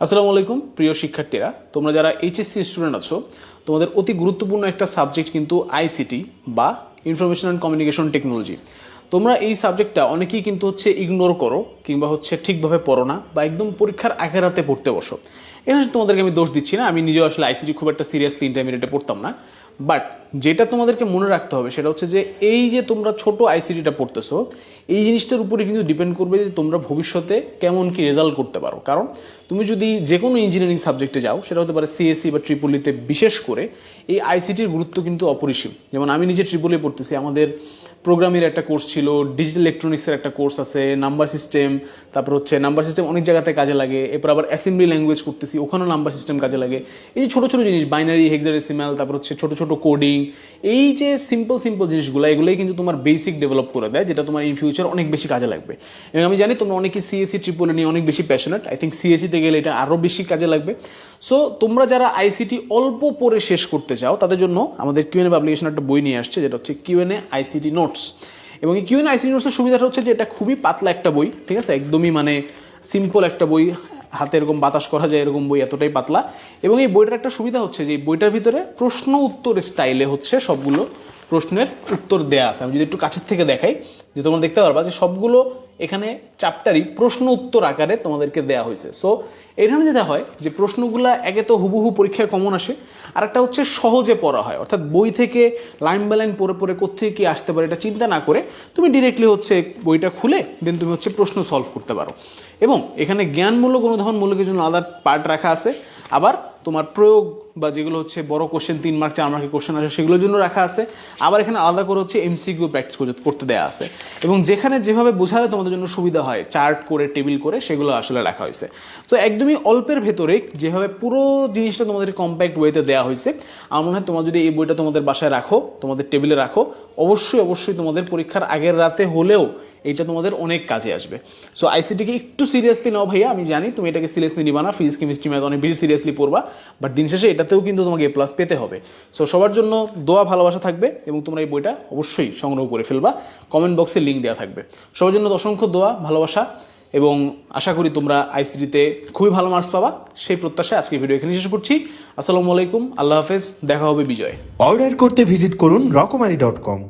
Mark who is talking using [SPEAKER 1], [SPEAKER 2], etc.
[SPEAKER 1] আসসালামু আলাইকুম প্রিয় শিক্ষার্থীরা, তোমরা যারা এইচএসসি স্টুডেন্ট আছো, তোমাদের অতি গুরুত্বপূর্ণ একটা সাবজেক্ট কিন্তু আইসিটি বা ইনফরমেশন অ্যান্ড কমিউনিকেশন টেকনোলজি। তোমরা এই সাবজেক্টটা অনেকেই কিন্তু ইগনোর করো কিংবা ঠিকভাবে পড়ো না বা একদম পরীক্ষার আগের রাতে পড়তে বসো। এখানে তোমাদেরকে আমি দোষ দিচ্ছি না, আমি নিজেও আসলে আইসিটি খুব একটা সিরিয়াসলি ইন্টারমিডিয়েটে পড়তাম না। বাট যেটা তোমাদেরকে মনে রাখতে হবে সেটা হচ্ছে যে এই যে তোমরা ছোট আইসিটিটা পড়তেছো, এই জিনিসটার উপরে কিন্তু ডিপেন্ড করবে যে তোমরা ভবিষ্যতে কেমন কি রেজাল্ট করতে পারো। কারণ তুমি যদি যে কোনো ইঞ্জিনিয়ারিং সাবজেক্টে যাও, সেটা হতে পারে সিএসসি বা ট্রিপলিতে, বিশেষ করে এই আইসিটির গুরুত্ব কিন্তু অপরিসীম। যেমন আমি নিজে ট্রিপলি পড়তেছি, আমাদের প্রোগ্রামের একটা কোর্স ছিল, ডিজিটাল ইলেকট্রনিক্সের একটা কোর্স আছে, নাম্বার সিস্টেম, তারপর নাম্বার সিস্টেম অনেক জায়গাতে কাজে লাগে। এরপর আবার অ্যাসেম্বলি ল্যাঙ্গুয়েজ করতেছি, ওখানেও নাম্বার সিস্টেম কাজে লাগে। এই যে ছোটো ছোটো জিনিস, বাইনারি, হেক্সাডেসিমাল, তারপর ছোটো ছোটো কোডিং, এই যে সিম্পল জিনিসগুলো, এগুলোই কিন্তু তোমার বেসিক ডেভেলপ করে দেয়, যেটা তোমার ইন ফিউচার অনেক বেশি কাজে লাগবে। এবং আমি জানি তোমরা অনেকেই সিএসসি ট্রিপলি নিয়ে অনেক বেশি প্যাশনেট। আই থিঙ্ক সিএসসিতে গেলে এটা আরও বেশি কাজে লাগবে। সো তোমরা যারা আইসিটি অল্প পড়ে শেষ করতে চাও, তাদের জন্য আমাদের কিউএনএ পাবলিকেশন একটা বই নিয়ে আসছে, যেটা হচ্ছে কিউএনএ আইসিটি নোটস। এবং এই কিউএনএ আইসিটি নোটসের সুবিধাটা হচ্ছে যে এটা খুবই পাতলা একটা বই, ঠিক আছে, একদমই সিম্পল একটা বই, হাতে এরকম বাতাস করা যায় এরকম বই, এতটাই পাতলা। এবং এই বইটার একটা সুবিধা হচ্ছে যে এই বইটার ভিতরে প্রশ্ন উত্তর স্টাইলে সবগুলো প্রশ্নের উত্তর দেয়া আছে। আমি যদি একটু কাছের থেকে দেখাই, যে তোমরা দেখতে পারবা যে সবগুলো এখানে চ্যাপ্টারই প্রশ্ন উত্তর আকারে তোমাদেরকে দেয়া হয়েছে। সো এখানে যেটা হয় যে প্রশ্নগুলা একে তো হুবহু পরীক্ষায় কমন আসে, আর একটা সহজে পড়া হয়। অর্থাৎ বই থেকে লাইন বাই লাইন পড়ে পড়ে কোত্থেকে কি আসতে পারে এটা চিন্তা না করে তুমি ডিরেক্টলি বইটা খুলে দেন তুমি প্রশ্ন সলভ করতে পারো। এবং এখানে জ্ঞানমূলক, অনুধাবনমূলকের জন্য আলাদা পার্ট রাখা আছে। আবার তোমার প্রয়োগ বা যেগুলো বড় কোশ্চেন, 3 মার্ক 4 মার্কের কোশ্চেন আছে, সেগুলোর জন্য রাখা আছে। আবার এখানে আলাদা করে এমসিকিউ প্র্যাকটিস করতে দেওয়া আছে। এবং যেখানে যেভাবে বোঝালে তোমাদের জন্য সুবিধা হয়, চার্ট করে, টেবিল করে, সেগুলো আসলে রাখা হয়েছে। তো একদমই অল্পের ভেতরে যেভাবে পুরো জিনিসটা তোমাদের কম্প্যাক্ট ওয়েতে দেওয়া হয়েছে, আমার মনে হয় তোমরা যদি এই বইটা তোমাদের বাসায় রাখো, তোমাদের টেবিলে রাখো, অবশ্যই তোমাদের পরীক্ষার আগের রাতে হলেও এইটা তোমাদের অনেক কাজে আসবে। সো আইসিটিকে একটু সিরিয়াসলি নাও ভাইয়া, আমি জানি তুমি এটাকে সিরিয়াসলি নিবা না, ফিজিক্স, কেমিস্ট্রি, ম্যাথ অনেক বেশি সিরিয়াসলি পড়বা, বাট দিন শেষে এটাতেও কিন্তু তোমাকে এ প্লাস পেতে হবে। সো সবার জন্য দোয়া, ভালোবাসা থাকবে এবং তোমরা এই বইটা অবশ্যই সংগ্রহ করে ফেলবা। কমেন্ট বক্সে লিঙ্ক দেওয়া থাকবে। সবার জন্য অসংখ্য দোয়া, ভালোবাসা, এবং আশা করি তোমরা আইসিটিতে খুবই ভালো মার্কস পাবা, সেই প্রত্যাশায় আজকে ভিডিও এখানে শেষ করছি। আসসালামু আলাইকুম, আল্লাহ হাফেজ, দেখা হবে বিজয়।
[SPEAKER 2] অর্ডার করতে ভিজিট করুন রকমারি.com।